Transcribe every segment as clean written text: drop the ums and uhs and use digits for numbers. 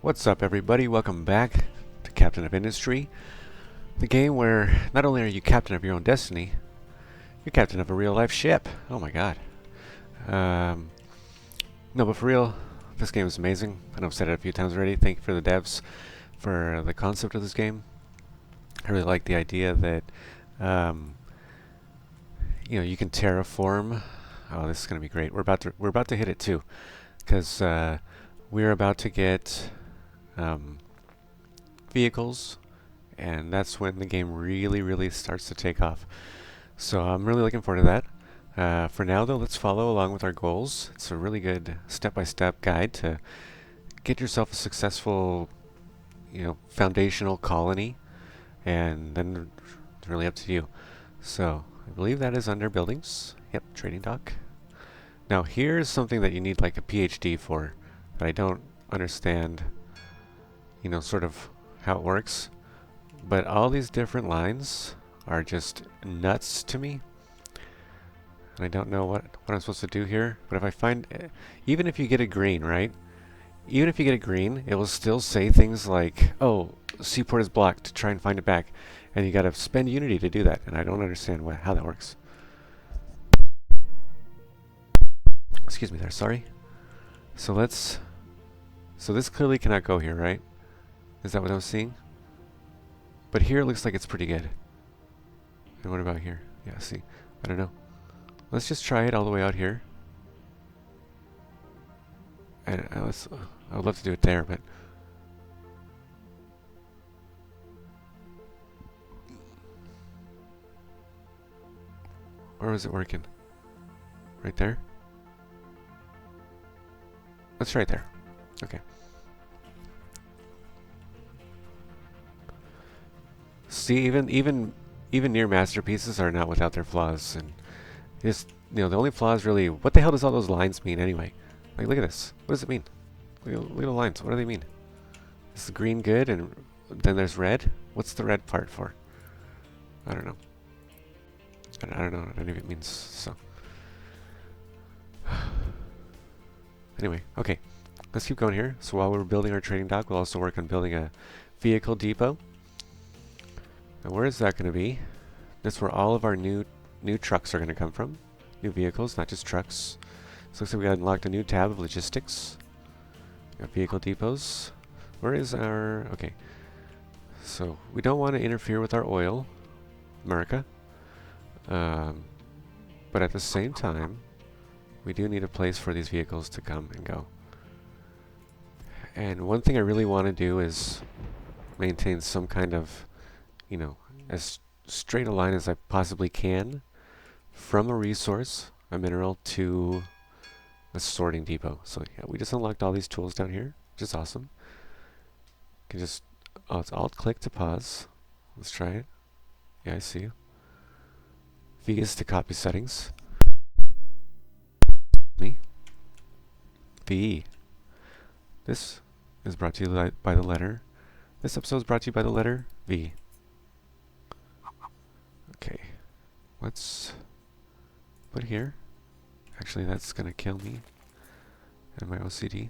What's up, everybody? Welcome back to Captain of Industry, the game where not only are you captain of your own destiny, you're captain of a real-life ship. Oh my god. No, but for real, this game is amazing. I know I've said it a few times already. Thank you for the devs for the concept of this game. I really like the idea that, you can terraform. Oh, this is going to be great. We're about to hit it too, because we're about to get vehicles, and that's when the game really starts to take off. So I'm really looking forward to that. For now, though, let's follow along with our goals. It's a really good step-by-step guide to get yourself a successful, foundational colony, and then it's really up to you. So I believe that is under buildings. Yep, trading dock. Now here's something that you need like a PhD for, that I don't understand, sort of how it works. But all these different lines are just nuts to me. And I don't know what I'm supposed to do here. But if I find, even if you get a green, right? Even if you get a green, it will still say things like, oh, seaport is blocked, to try and find it back. And you gotta spend Unity to do that. And I don't understand how that works. Excuse me there, sorry. So this clearly cannot go here, right? Is that what I'm seeing? But here it looks like it's pretty good. And what about here? Yeah, see, I don't know. Let's just try it all the way out here. And I would love to do it there, but where was it working? Right there? Let's try it there. Okay. See, even near masterpieces are not without their flaws, and just the only flaws really. What the hell does all those lines mean anyway? Like, look at this. What does it mean? Look at the lines. What do they mean? Is the green good, and then there's red? What's the red part for? I don't know. I don't know what any of it means. So anyway, okay. Let's keep going here. So while we're building our trading dock, we'll also work on building a vehicle depot. And where is that going to be? That's where all of our new trucks are going to come from. New vehicles, not just trucks. So looks like we got unlocked a new tab of logistics. Got vehicle depots. Where is our... Okay. So we don't want to interfere with our oil, America. But at the same time, we do need a place for these vehicles to come and go. And one thing I really want to do is maintain some kind of, as straight a line as I possibly can from a resource, a mineral, to a sorting depot. So yeah, we just unlocked all these tools down here, which is awesome. You can just, it's Alt-click to pause. Let's try it. Yeah, I see you. V is to copy settings. Me. V. This is brought to you by the letter. This episode is brought to you by the letter V. Okay, let's put here. Actually, that's gonna kill me and my OCD.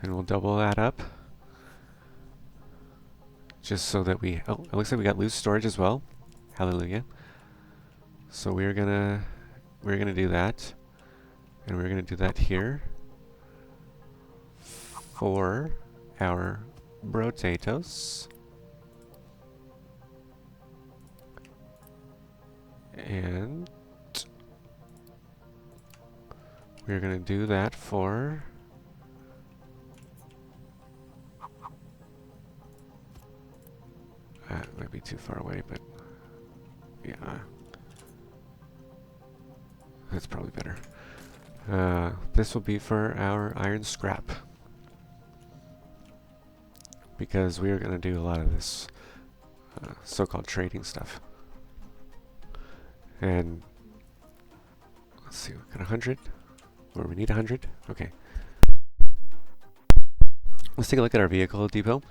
And we'll double that up, just so that we... Oh, it looks like we got loose storage as well. Hallelujah. So we're gonna do that, and we're gonna do that here for our potatoes, and we're gonna do that for it might be too far away, but yeah, that's probably better. This will be for our iron scrap, because we are going to do a lot of this so-called trading stuff. And let's see, we got 100, or we need 100. Okay. Let's take a look at our vehicle depot,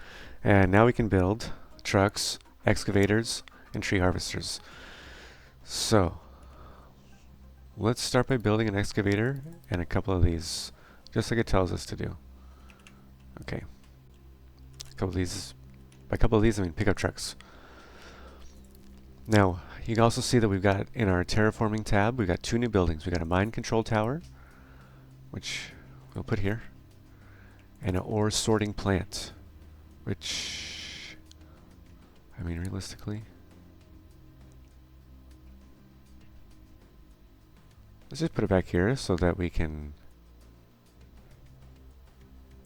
and now we can build trucks, excavators, and tree harvesters. So Let's start by building an excavator and a couple of these, just like it tells us to do. Okay. A couple of these. By a couple of these, I mean pickup trucks. Now, you can also see that we've got in our terraforming tab, we've got two new buildings. We've got a mine control tower, which we'll put here, and an ore sorting plant, which, I mean, realistically, let's just put it back here so that we can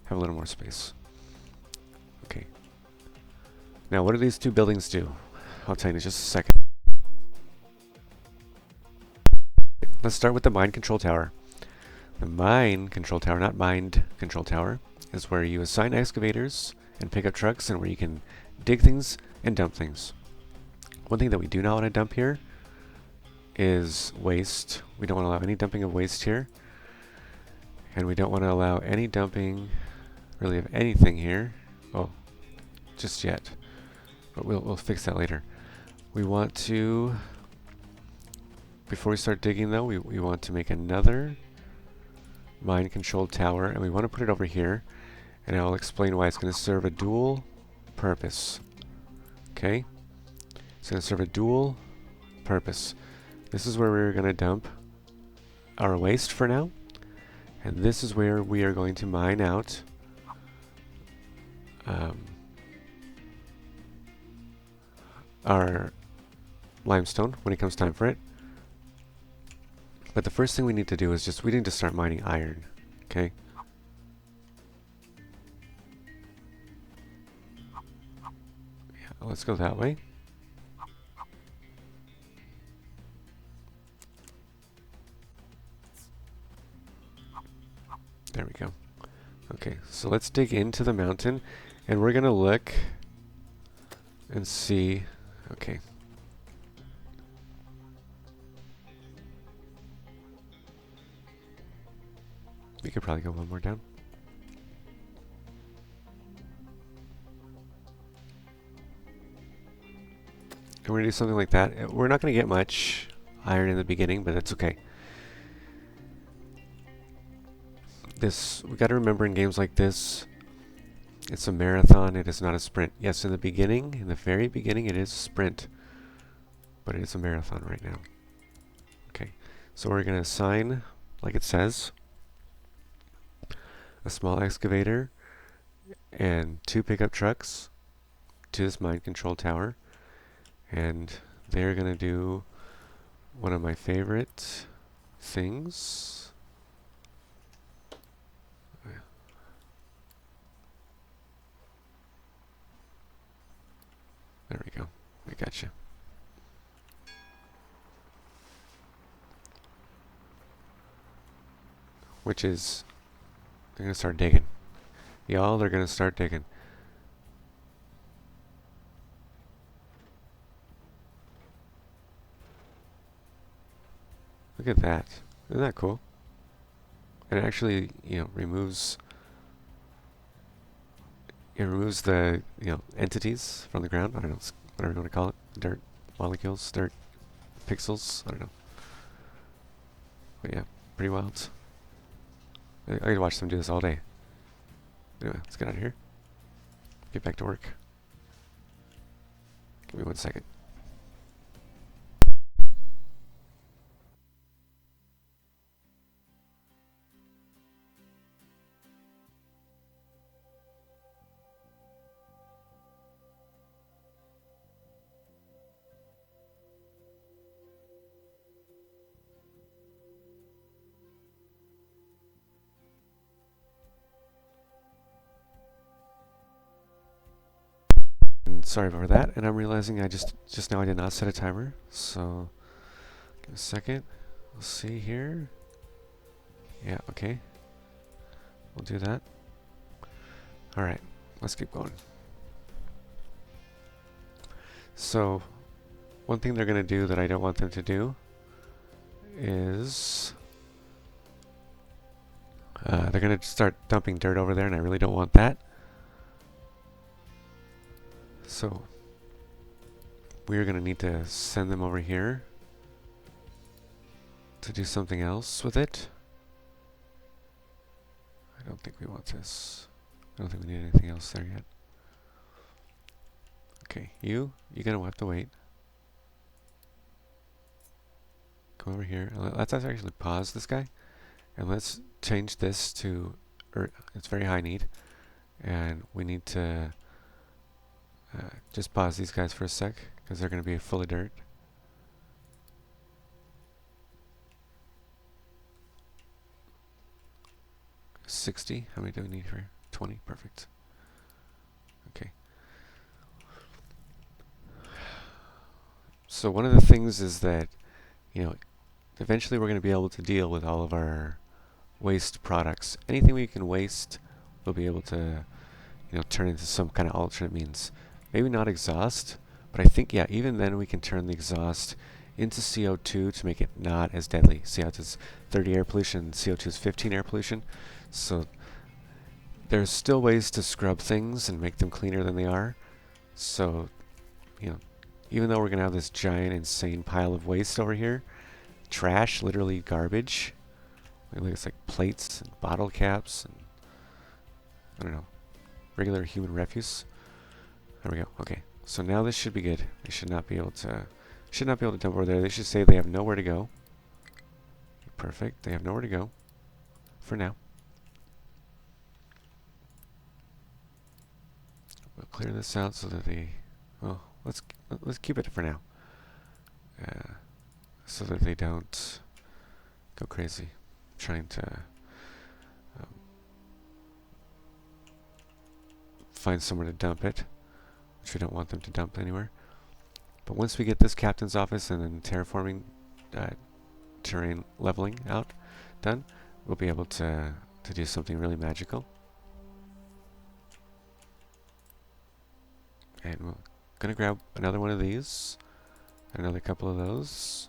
have a little more space. Okay. Now, what do these two buildings do? I'll tell you in just a second. Let's start with the mine control tower. The mine control tower, not mined control tower, is where you assign excavators and pickup trucks and where you can dig things and dump things. One thing that we do not want to dump here is waste. We don't want to allow any dumping of waste here. And we don't want to allow any dumping really of anything here. Oh, just yet. But we'll fix that later. We want to, before we start digging though, we want to make another mine control tower, and we want to put it over here, and I'll explain why. It's going to serve a dual purpose. Okay? It's going to serve a dual purpose. This is where we're going to dump our waste for now, and this is where we are going to mine out our limestone when it comes time for it. But the first thing we need to do is we need to start mining iron. Okay? Yeah, let's go that way. There we go. Okay, so let's dig into the mountain, and we're gonna look and see. Okay. We could probably go one more down. And we're gonna do something like that. We're not gonna get much iron in the beginning, but that's okay. We gotta remember in games like this, it's a marathon, it is not a sprint. Yes, in the beginning, in the very beginning, it is a sprint, but it is a marathon right now. Okay, so we're gonna assign, like it says, a small excavator and 2 pickup trucks to this mine control tower, and they're gonna do one of my favorite things. There we go. I got you. Which is, they're gonna start digging. Y'all, they're gonna start digging. Look at that. Isn't that cool? And it actually, removes the, entities from the ground. I don't know, whatever you want to call it. Dirt molecules, dirt pixels. I don't know. But yeah, pretty wild. I could watch them do this all day. Anyway, let's get out of here. Get back to work. Give me 1 second. And sorry for that, and I'm realizing I just now I did not set a timer, so give me a second. We'll see here. Yeah, okay. We'll do that. Alright, let's keep going. So, one thing they're going to do that I don't want them to do is they're going to start dumping dirt over there, and I really don't want that. So, we're going to need to send them over here. to do something else with it. I don't think we want this. I don't think we need anything else there yet. Okay, you're gonna have to wait. Go over here. Let's actually pause this guy, and let's change this to, it's very high need, and we need to just pause these guys for a sec, because they're gonna be full of dirt. $60. How many do we need here? 20. Perfect. Okay. So one of the things is that, eventually we're going to be able to deal with all of our waste products. Anything we can waste, we'll be able to, turn into some kind of alternate means. Maybe not exhaust, but I think, yeah, even then we can turn the exhaust into CO2 to make it not as deadly. CO2 is 30 air pollution, CO2 is 15 air pollution. So there's still ways to scrub things and make them cleaner than they are. So, even though we're going to have this giant, insane pile of waste over here, trash, literally garbage. It's like plates and bottle caps and, I don't know, regular human refuse. There we go. Okay. So now this should be good. They should not be able to dump over there. They should say they have nowhere to go. Perfect. They have nowhere to go for now. We'll clear this out so that they, well, let's keep it for now. So that they don't go crazy trying to find somewhere to dump it, which we don't want them to dump anywhere. But once we get this captain's office and then terraforming, terrain leveling out done, we'll be able to do something really magical. And we're gonna grab another one of these, another couple of those.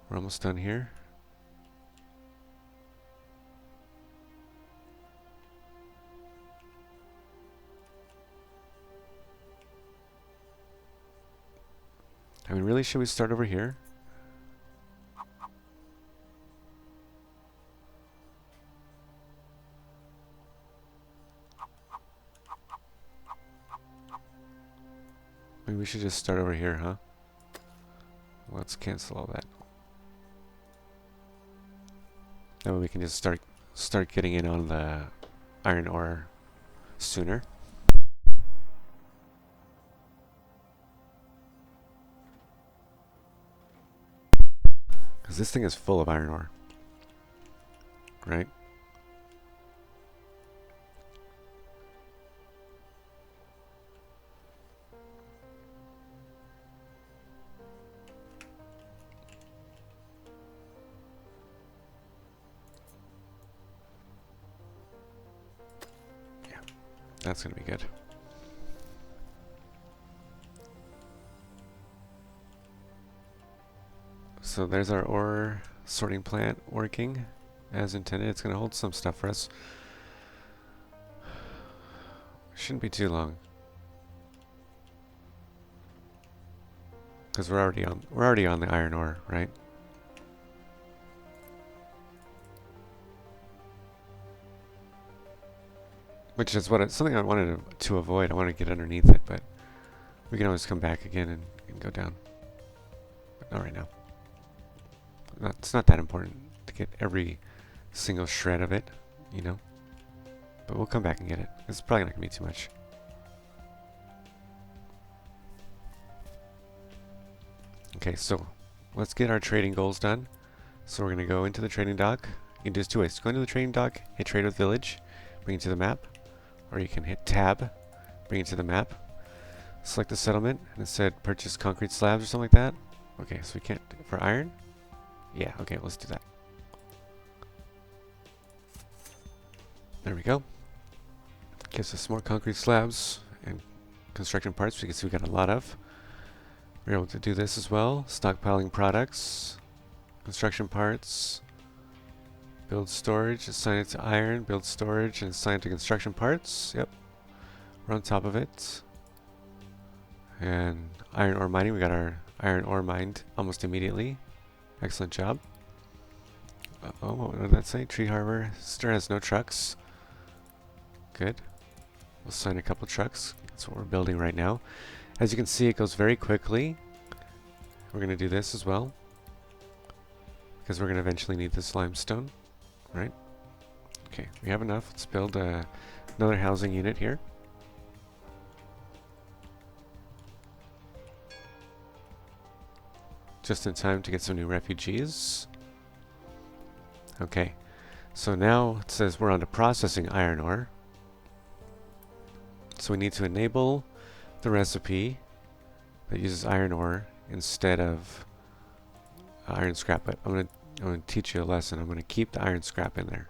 We're almost done here. I mean, really, should we start over here? Maybe we should just start over here, huh? Let's cancel all that. That way we can just start getting in on the iron ore sooner. Because this thing is full of iron ore. Right? Yeah, that's going to be good. So there's our ore sorting plant working as intended. It's going to hold some stuff for us. Shouldn't be too long, because we're already on the iron ore, right? Which is something I wanted to avoid. I wanted to get underneath it, but we can always come back again and go down. But not right now. It's not that important to get every single shred of it, But we'll come back and get it. It's probably not going to be too much. Okay, so let's get our trading goals done. So we're going to go into the trading dock. You can do this two ways. Go into the trading dock, hit trade with village, bring it to the map. Or you can hit tab, bring it to the map. Select the settlement, and it said purchase concrete slabs or something like that. Okay, so we can't, for iron? Yeah, okay, let's do that. There we go. Gives us more concrete slabs and construction parts. We can see we got a lot of. We're able to do this as well. Stockpiling products, construction parts, build storage, assign it to iron, build storage, and assign it to construction parts. Yep. We're on top of it. And iron ore mining, we got our iron ore mined almost immediately. Excellent job. Oh, what did that say? Tree Harbor still has no trucks. Good. We'll sign a couple trucks. That's what we're building right now. As you can see, it goes very quickly. We're going to do this as well, because we're going to eventually need this limestone, right? Okay, we have enough. Let's build another housing unit here. Just in time to get some new refugees. Okay, so now it says we're on to processing iron ore. So we need to enable the recipe that uses iron ore instead of iron scrap. But I'm gonna teach you a lesson. I'm gonna keep the iron scrap in there.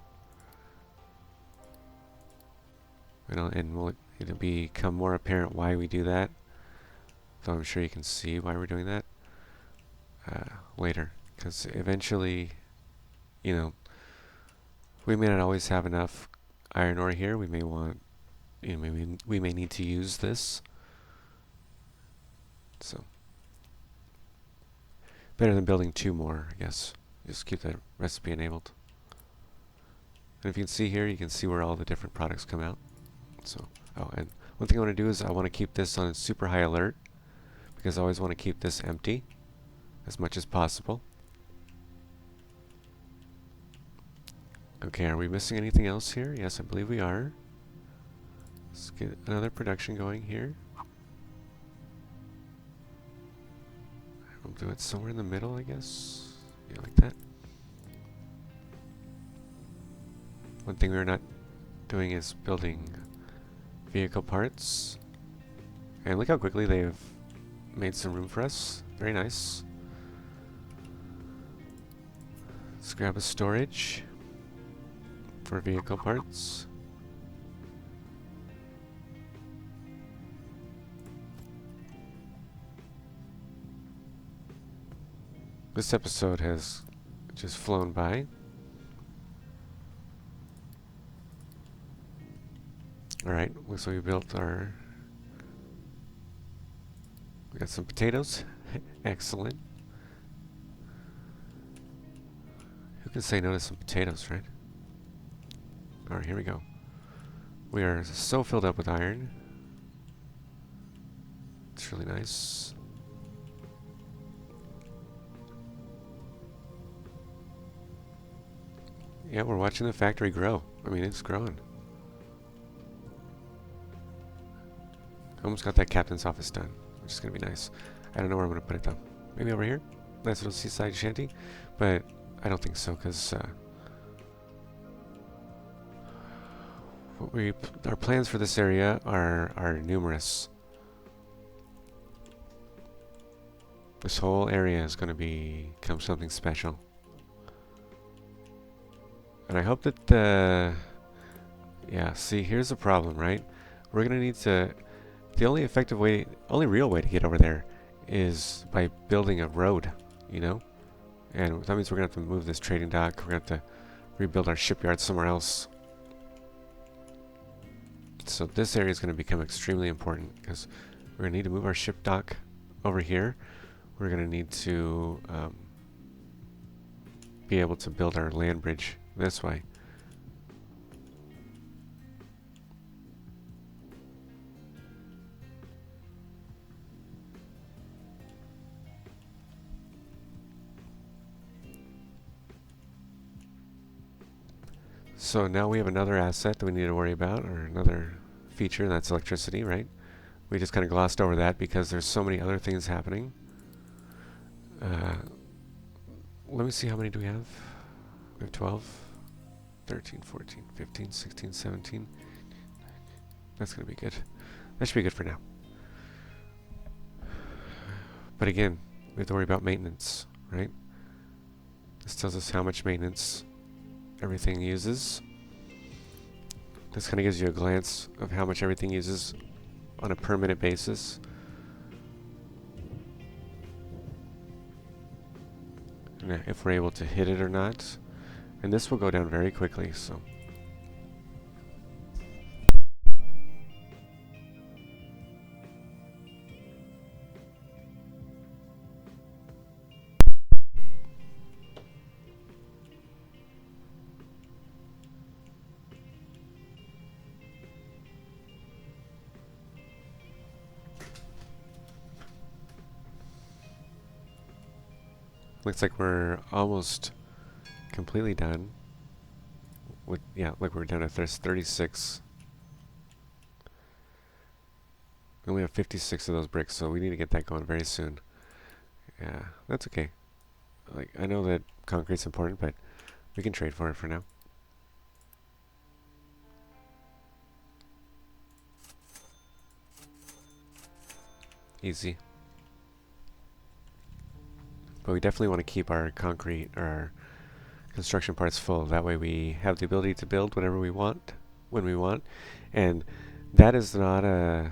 It'll become more apparent why we do that. Though I'm sure you can see why we're doing that later, because eventually, you know, we may not always have enough iron ore here. We may want, you know, we may need to use this. So better than building two more, I guess. Just keep that recipe enabled. And if you can see here, you can see where all the different products come out. So, oh, and one thing I want to do is I want to keep this on super high alert, because I always want to keep this empty as much as possible. Okay, are we missing anything else here? Yes, I believe we are. Let's get another production going here. We'll do it somewhere in the middle, I guess. Yeah, like that. One thing we're not doing is building vehicle parts. And look how quickly they've made some room for us. Very nice. Let's grab a storage for vehicle parts. This episode has just flown by. Alright, so we built our... We got some potatoes. Excellent. Who can say no to some potatoes, right? Alright, here we go. We are so filled up with iron. It's really nice. Yeah, we're watching the factory grow. I mean, it's growing. Almost got that captain's office done, which is going to be nice. I don't know where I'm going to put it though. Maybe over here? Nice little seaside shanty? But I don't think so, because our plans for this area are numerous. This whole area is going to become something special. And I hope that yeah, see, here's the problem, right? We're going to need to... The only effective way, only real way to get over there is by building a road, you know? And that means we're going to have to move this trading dock. We're going to have to rebuild our shipyard somewhere else. So this area is going to become extremely important, because we're going to need to move our ship dock over here. We're going to need to be able to build our land bridge this way. So now we have another asset that we need to worry about, or another feature, and that's electricity, right? We just kind of glossed over that because there's so many other things happening. Let me see, how many do we have? We have 12, 13, 14, 15, 16, 17. That's going to be good. That should be good for now. But again, we have to worry about maintenance, right? This tells us how much maintenance everything uses. This kind of gives you a glance of how much everything uses on a per minute basis. And if we're able to hit it or not. And this will go down very quickly, so. Looks like we're almost completely done. With, yeah, like we're down to 36. We only have 56 of those bricks, so we need to get that going very soon. Yeah, that's okay. Like, I know that concrete's important, but we can trade for it for now. Easy. But we definitely want to keep our concrete, or our construction parts full. That way we have the ability to build whatever we want, when we want. And that is not a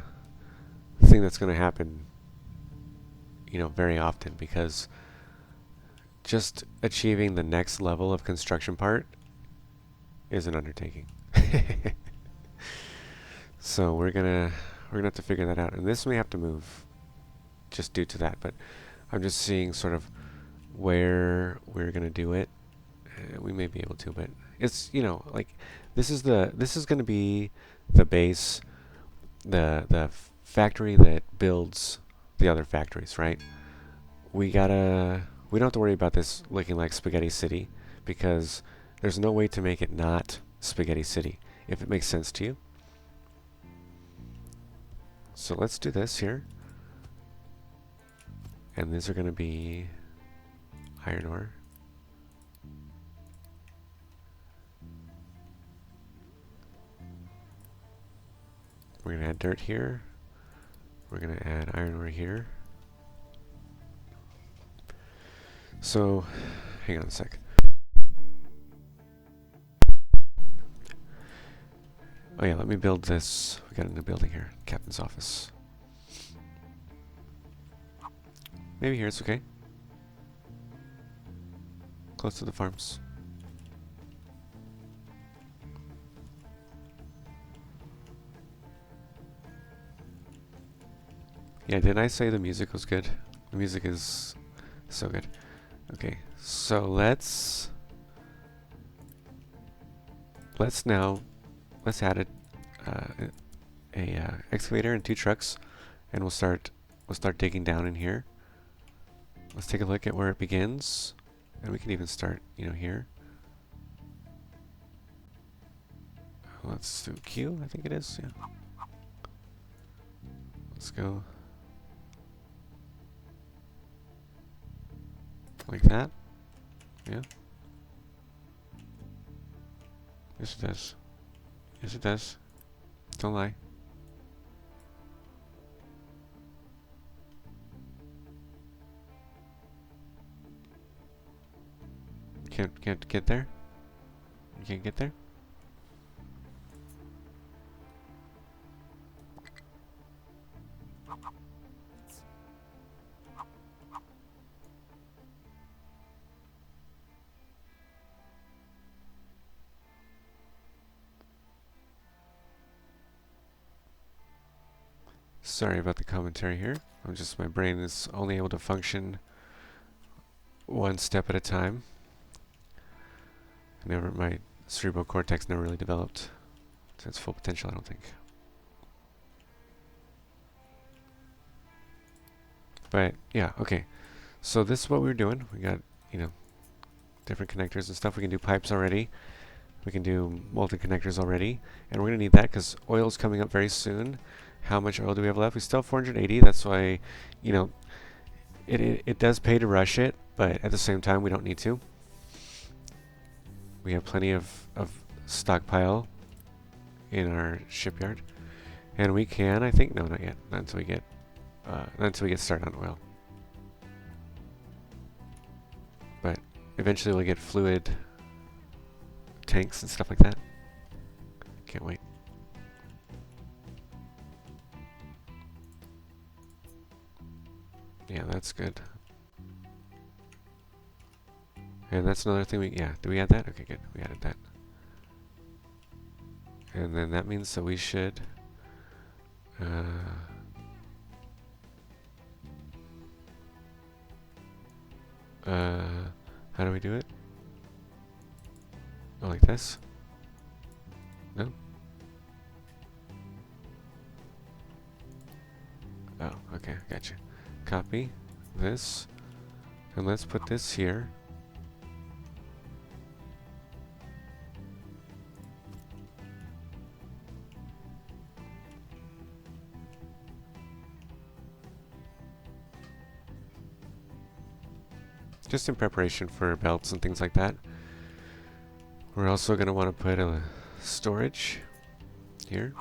thing that's going to happen, very often, because just achieving the next level of construction part is an undertaking. So we're gonna have to figure that out, and this may have to move just due to that. But I'm just seeing sort of where we're gonna do it. We may be able to, but it's like this is gonna be the base, the factory that builds the other factories, right? We don't have to worry about this looking like Spaghetti City, because there's no way to make it not Spaghetti City, if it makes sense to you. So let's do this here. And these are going to be iron ore. We're going to add dirt here. We're going to add iron ore here. So, hang on a sec. Oh yeah, let me build this. We got a new building here. Captain's office. Maybe here it's okay. Close to the farms. Yeah, didn't I say the music was good? The music is so good. Okay, so let's add a excavator and 2 trucks, and we'll start digging down in here. Let's take a look at where it begins, and we can even start, here. Let's do Q, I think it is, yeah. Let's go like that. Yeah. Yes, it does. Yes, it does. Don't lie. Can't get there? You can't get there? Sorry about the commentary here. My brain is only able to function one step at a time. My cerebral cortex never really developed to its full potential, I don't think. But yeah, okay. So this is what we were doing. We got, different connectors and stuff. We can do pipes already. We can do molten connectors already. And we're going to need that because oil's coming up very soon. How much oil do we have left? We still have 480. That's why, it does pay to rush it, but at the same time, we don't need to. We have plenty of stockpile in our shipyard. And we can, I think, no, not yet. Not until we get started on oil. But eventually we'll get fluid tanks and stuff like that. Can't wait. Yeah, that's good. And that's another thing did we add that? Okay, good. We added that. And then that means that we should how do we do it? Oh, like this? No? Oh, okay, gotcha. Copy this, And let's put this here. Just in preparation for belts and things like that. We're also going to want to put a storage here.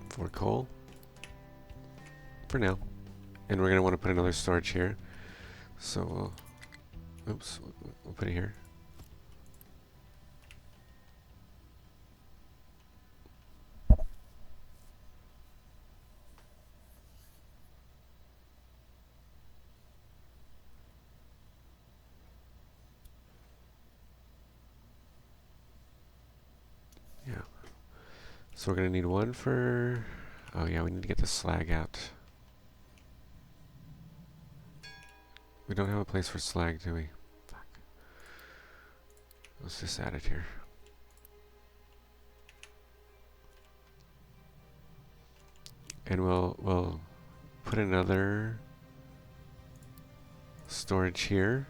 For coal. For now. And we're going to want to put another storage here. So we'll put it here. Yeah. So we're going to need one for... Oh yeah, we need to get the slag out. We don't have a place for slag, do we? Fuck. Let's just add it here. And we'll put another storage here.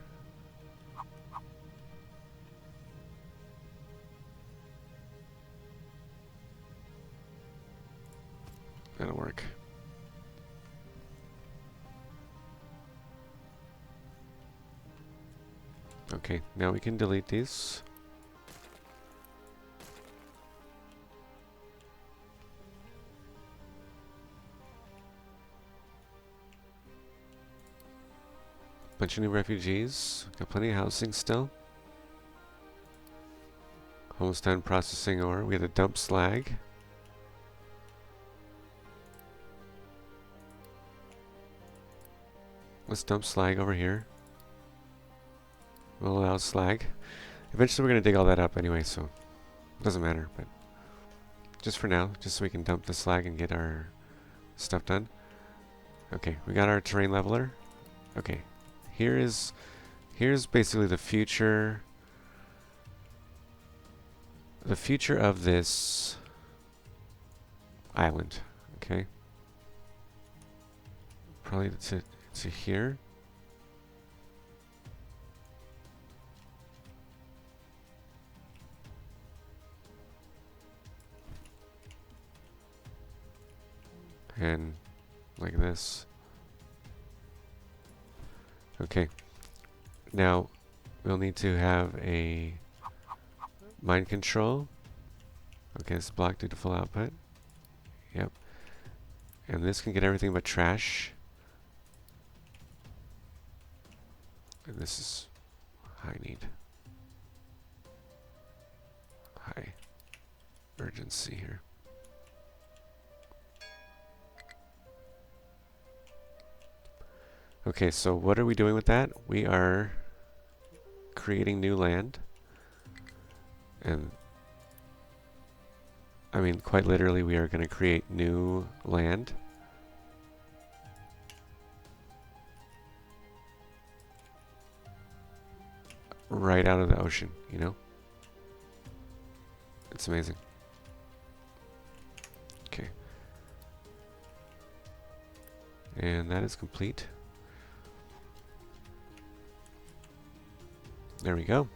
That'll work. Okay, now we can delete these. Bunch of new refugees. Got plenty of housing still. Almost done processing ore. We had to dump slag. Let's dump slag over here. We'll allow slag. Eventually we're going to dig all that up anyway, so it doesn't matter, but just for now, just so we can dump the slag and get our stuff done. Okay, we got our terrain leveler. Okay, here's basically the future of this island. Okay, probably to here. And like this. Okay. Now we'll need to have a mine control. Okay, it's blocked due to full output. Yep. And this can get everything but trash. And this is high need. High urgency here. Okay, so what are we doing with that? We are creating new land. And I mean, quite literally, we are going to create new land. Right out of the ocean, you know? It's amazing. Okay. And that is complete. There we go.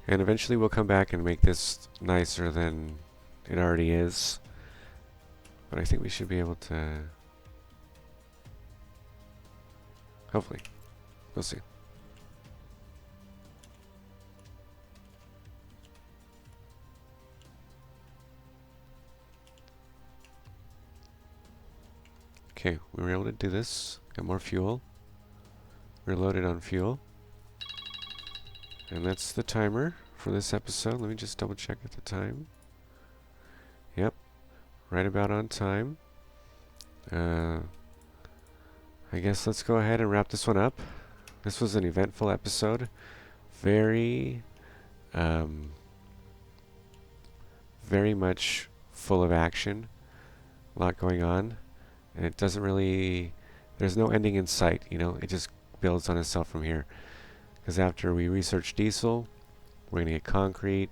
And eventually we'll come back and make this nicer than it already is. But I think we should be able to... Hopefully. We'll see. Okay, we were able to do this. Got more fuel. We're loaded on fuel. And that's the timer for this episode. Let me just double check at the time. Yep, right about on time. I guess let's go ahead and wrap this one up. This was an eventful episode. Very much full of action. A lot going on. And it doesn't really... There's no ending in sight, you know? It just builds on itself from here. Because after we research diesel, we're going to get concrete,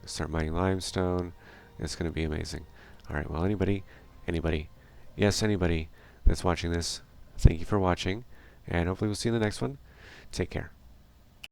start mining limestone. It's going to be amazing. Alright, well, anybody, anybody, yes, anybody that's watching this, thank you for watching, and hopefully we'll see you in the next one. Take care.